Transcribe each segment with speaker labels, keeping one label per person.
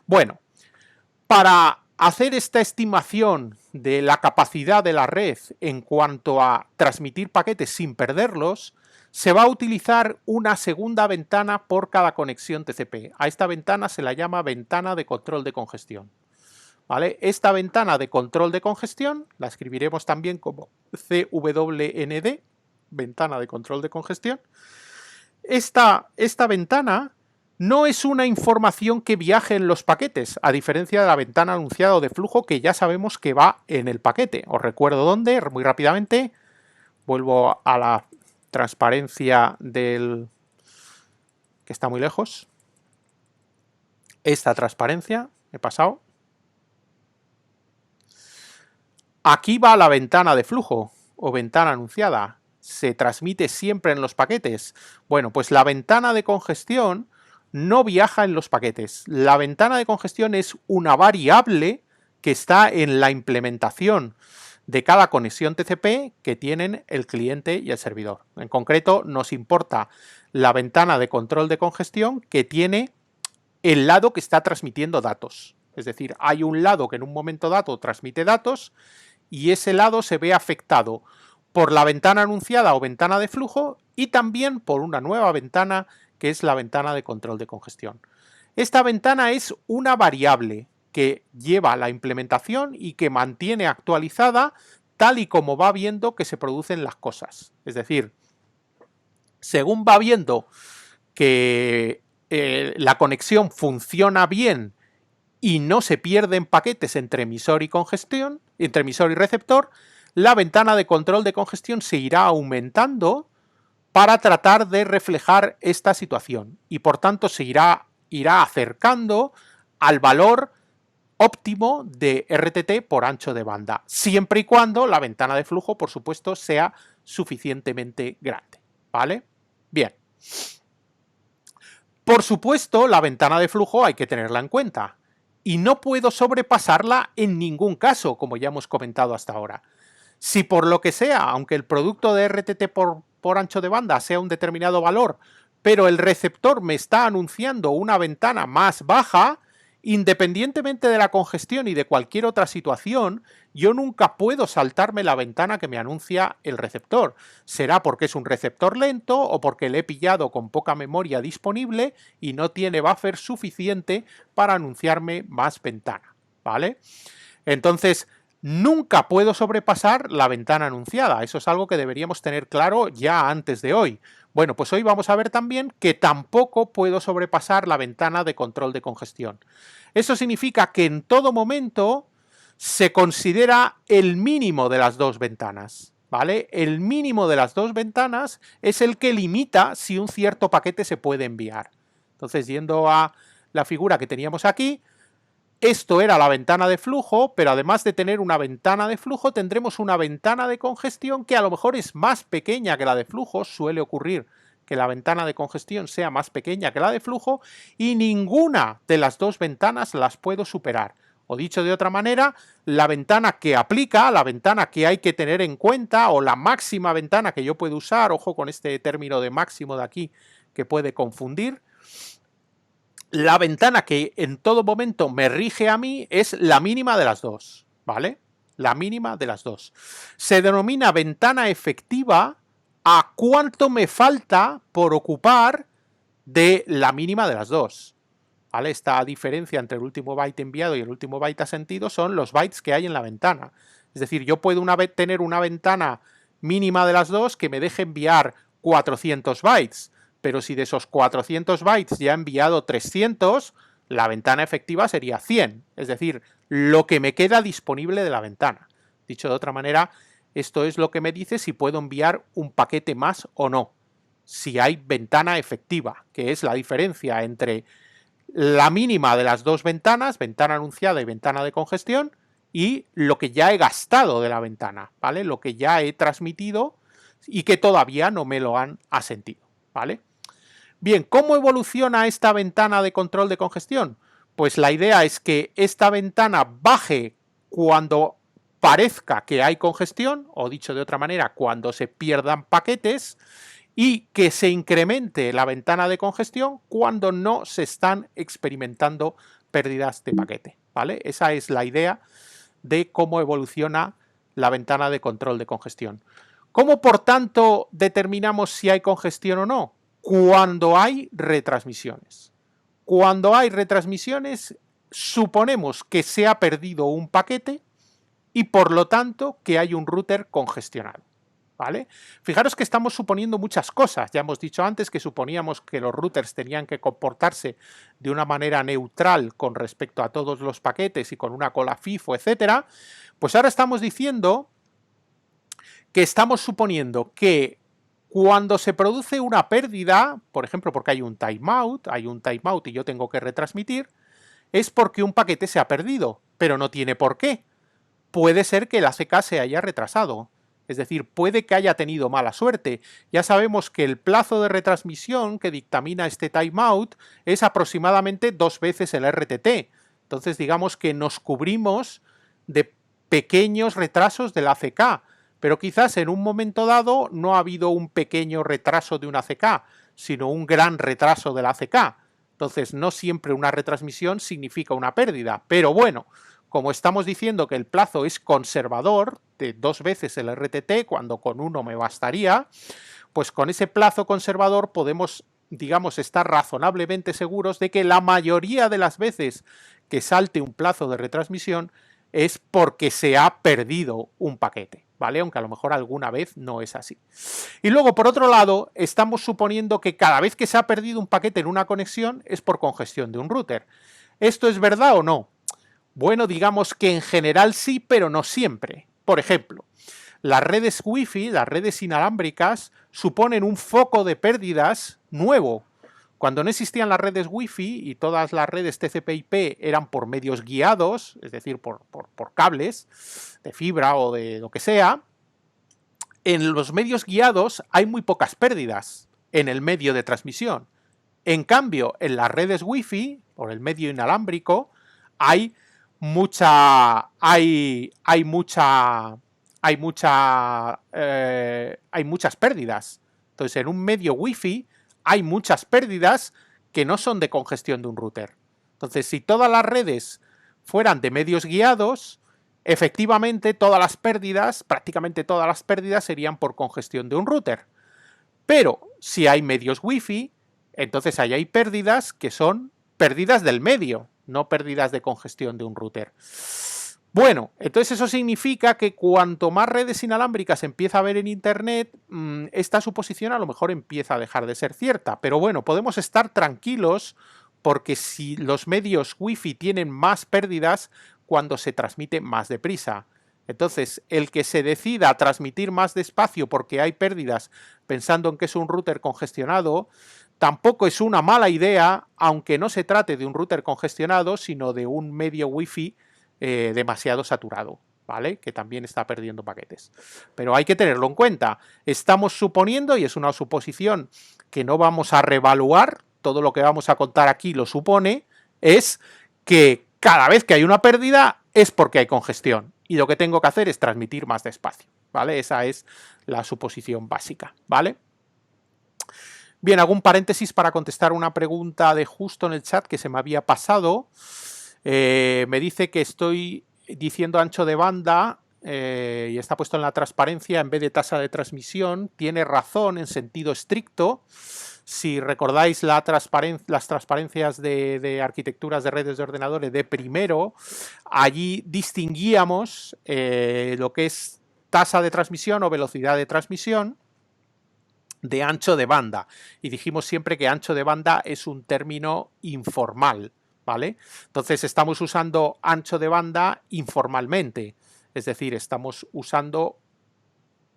Speaker 1: Bueno, para hacer esta estimación de la capacidad de la red en cuanto a transmitir paquetes sin perderlos, se va a utilizar una segunda ventana por cada conexión TCP. A esta ventana se la llama ventana de control de congestión. ¿Vale? Esta ventana de control de congestión la escribiremos también como CWND, ventana de control de congestión. Esta ventana no es una información que viaje en los paquetes, a diferencia de la ventana anunciada de flujo que ya sabemos que va en el paquete. Os recuerdo dónde, muy rápidamente. Vuelvo a la transparencia del... que está muy lejos. Esta transparencia, he pasado. Aquí va la ventana de flujo o ventana anunciada. ¿Se transmite siempre en los paquetes? Bueno, pues la ventana de congestión no viaja en los paquetes. La ventana de congestión es una variable que está en la implementación de cada conexión TCP que tienen el cliente y el servidor. En concreto, nos importa la ventana de control de congestión que tiene el lado que está transmitiendo datos. Es decir, hay un lado que en un momento dado transmite datos y ese lado se ve afectado por la ventana anunciada o ventana de flujo y también por una nueva ventana que es la ventana de control de congestión. Esta ventana es una variable que lleva la implementación y que mantiene actualizada tal y como va viendo que se producen las cosas. Es decir, según va viendo que la conexión funciona bien y no se pierden paquetes entre emisor y congestión, entre emisor y receptor, la ventana de control de congestión se irá aumentando para tratar de reflejar esta situación y por tanto se irá acercando al valor óptimo de RTT por ancho de banda, siempre y cuando la ventana de flujo, por supuesto, sea suficientemente grande, ¿vale? Bien. Por supuesto, la ventana de flujo hay que tenerla en cuenta y no puedo sobrepasarla en ningún caso, como ya hemos comentado hasta ahora. Si por lo que sea, aunque el producto de RTT por ancho de banda sea un determinado valor, pero el receptor me está anunciando una ventana más baja, independientemente de la congestión y de cualquier otra situación, yo nunca puedo saltarme la ventana que me anuncia el receptor. Será porque es un receptor lento o porque le he pillado con poca memoria disponible y no tiene buffer suficiente para anunciarme más ventana, ¿vale? Entonces, nunca puedo sobrepasar la ventana anunciada. Eso es algo que deberíamos tener claro ya antes de hoy. Bueno, pues hoy vamos a ver también que tampoco puedo sobrepasar la ventana de control de congestión. Eso significa que en todo momento se considera el mínimo de las dos ventanas, ¿vale? El mínimo de las dos ventanas es el que limita si un cierto paquete se puede enviar. Entonces, yendo a la figura que teníamos aquí, esto era la ventana de flujo, pero además de tener una ventana de flujo, tendremos una ventana de congestión que a lo mejor es más pequeña que la de flujo. Suele ocurrir que la ventana de congestión sea más pequeña que la de flujo y ninguna de las dos ventanas las puedo superar. O dicho de otra manera, la ventana que aplica, la ventana que hay que tener en cuenta o la máxima ventana que yo puedo usar, ojo con este término de máximo de aquí que puede confundir, la ventana que en todo momento me rige a mí es la mínima de las dos, ¿vale? La mínima de las dos. Se denomina ventana efectiva a cuánto me falta por ocupar de la mínima de las dos, ¿vale? Esta diferencia entre el último byte enviado y el último byte asentido son los bytes que hay en la ventana. Es decir, yo puedo tener una ventana mínima de las dos que me deje enviar 400 bytes, pero si de esos 400 bytes ya he enviado 300, la ventana efectiva sería 100, es decir, lo que me queda disponible de la ventana. Dicho de otra manera, esto es lo que me dice si puedo enviar un paquete más o no, si hay ventana efectiva, que es la diferencia entre la mínima de las dos ventanas, ventana anunciada y ventana de congestión, y lo que ya he gastado de la ventana, ¿vale? Lo que ya he transmitido y que todavía no me lo han asentido, ¿vale? Bien, ¿cómo evoluciona esta ventana de control de congestión? Pues la idea es que esta ventana baje cuando parezca que hay congestión, o dicho de otra manera, cuando se pierdan paquetes, y que se incremente la ventana de congestión cuando no se están experimentando pérdidas de paquete, ¿vale? Esa es la idea de cómo evoluciona la ventana de control de congestión. ¿Cómo, por tanto, determinamos si hay congestión o no? Cuando hay retransmisiones. Cuando hay retransmisiones, suponemos que se ha perdido un paquete y, por lo tanto, que hay un router congestionado, ¿vale? Fijaros que estamos suponiendo muchas cosas. Ya hemos dicho antes que suponíamos que los routers tenían que comportarse de una manera neutral con respecto a todos los paquetes y con una cola FIFO, etcétera. Pues ahora estamos diciendo que estamos suponiendo que cuando se produce una pérdida, por ejemplo, porque hay un timeout y yo tengo que retransmitir, es porque un paquete se ha perdido, pero no tiene por qué. Puede ser que el ACK se haya retrasado. Es decir, puede que haya tenido mala suerte. Ya sabemos que el plazo de retransmisión que dictamina este timeout es aproximadamente 2 veces el RTT. Entonces, digamos que nos cubrimos de pequeños retrasos del ACK. Pero quizás en un momento dado no ha habido un pequeño retraso de un ACK, sino un gran retraso del ACK. Entonces, no siempre una retransmisión significa una pérdida. Pero bueno, como estamos diciendo que el plazo es conservador, de 2 veces el RTT, cuando con 1 me bastaría, pues con ese plazo conservador podemos, digamos, estar razonablemente seguros de que la mayoría de las veces que salte un plazo de retransmisión es porque se ha perdido un paquete, ¿vale? Aunque a lo mejor alguna vez no es así. Y luego, por otro lado, estamos suponiendo que cada vez que se ha perdido un paquete en una conexión es por congestión de un router. ¿Esto es verdad o no? Bueno, digamos que en general sí, pero no siempre. Por ejemplo, las redes Wi-Fi, las redes inalámbricas, suponen un foco de pérdidas nuevo. Cuando no existían las redes Wi-Fi y todas las redes TCP/IP eran por medios guiados, es decir, por cables de fibra o de lo que sea, en los medios guiados hay muy pocas pérdidas en el medio de transmisión. En cambio, en las redes Wi-Fi, por el medio inalámbrico, hay muchas pérdidas. Entonces, en un medio Wi-Fi hay muchas pérdidas que no son de congestión de un router. Entonces, si todas las redes fueran de medios guiados, efectivamente todas las pérdidas, prácticamente todas las pérdidas serían por congestión de un router. Pero si hay medios Wi-Fi, entonces ahí hay pérdidas que son pérdidas del medio, no pérdidas de congestión de un router. Bueno, entonces eso significa que cuanto más redes inalámbricas empieza a haber en Internet, esta suposición a lo mejor empieza a dejar de ser cierta. Pero bueno, podemos estar tranquilos porque si los medios Wi-Fi tienen más pérdidas cuando se transmite más deprisa. Entonces, el que se decida a transmitir más despacio porque hay pérdidas pensando en que es un router congestionado, tampoco es una mala idea, aunque no se trate de un router congestionado, sino de un medio Wi-Fi demasiado saturado, ¿vale? Que también está perdiendo paquetes. Pero hay que tenerlo en cuenta. Estamos suponiendo, y es una suposición que no vamos a reevaluar, todo lo que vamos a contar aquí lo supone, es que cada vez que hay una pérdida es porque hay congestión. Y lo que tengo que hacer es transmitir más despacio, ¿vale? Esa es la suposición básica, ¿vale? Bien, hago un paréntesis para contestar una pregunta de Justo en el chat que se me había pasado. Me dice que estoy diciendo ancho de banda y está puesto en la transparencia en vez de tasa de transmisión. Tiene razón en sentido estricto. Si recordáis las transparencias de arquitecturas de redes de ordenadores de primero, allí distinguíamos lo que es tasa de transmisión o velocidad de transmisión de ancho de banda. Y dijimos siempre que ancho de banda es un término informal, ¿vale? Entonces estamos usando ancho de banda informalmente. Es decir, estamos usando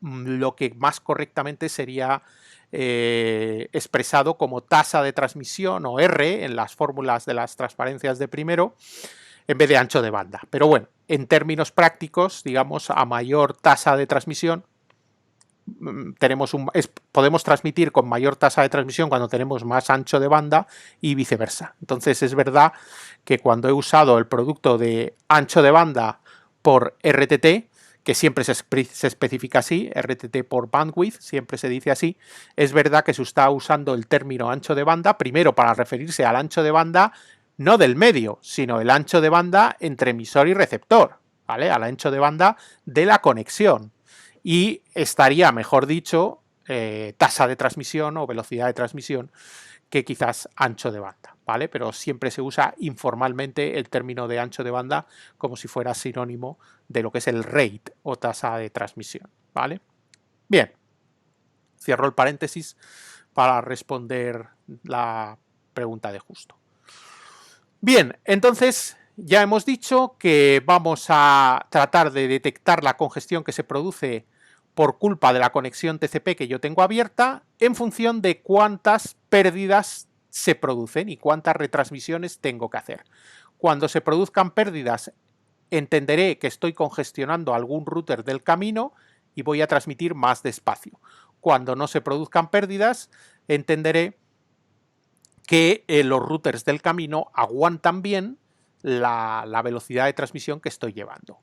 Speaker 1: lo que más correctamente sería expresado como tasa de transmisión o R en las fórmulas de las transparencias de primero en vez de ancho de banda. Pero bueno, en términos prácticos, digamos, a mayor tasa de transmisión podemos transmitir con mayor tasa de transmisión cuando tenemos más ancho de banda y viceversa. Entonces es verdad que cuando he usado el producto de ancho de banda por RTT, que siempre se especifica así, RTT por bandwidth, siempre se dice así, es verdad que se está usando el término ancho de banda, primero para referirse al ancho de banda no del medio, sino el ancho de banda entre emisor y receptor, ¿vale? Al ancho de banda de la conexión. Y estaría, mejor dicho, tasa de transmisión o velocidad de transmisión que quizás ancho de banda, ¿vale? Pero siempre se usa informalmente el término de ancho de banda como si fuera sinónimo de lo que es el rate o tasa de transmisión, ¿vale? Bien, cierro el paréntesis para responder la pregunta de Justo. Bien, entonces ya hemos dicho que vamos a tratar de detectar la congestión que se produce por culpa de la conexión TCP que yo tengo abierta en función de cuántas pérdidas se producen y cuántas retransmisiones tengo que hacer. Cuando se produzcan pérdidas, entenderé que estoy congestionando algún router del camino y voy a transmitir más despacio. Cuando no se produzcan pérdidas, entenderé que los routers del camino aguantan bien la velocidad de transmisión que estoy llevando.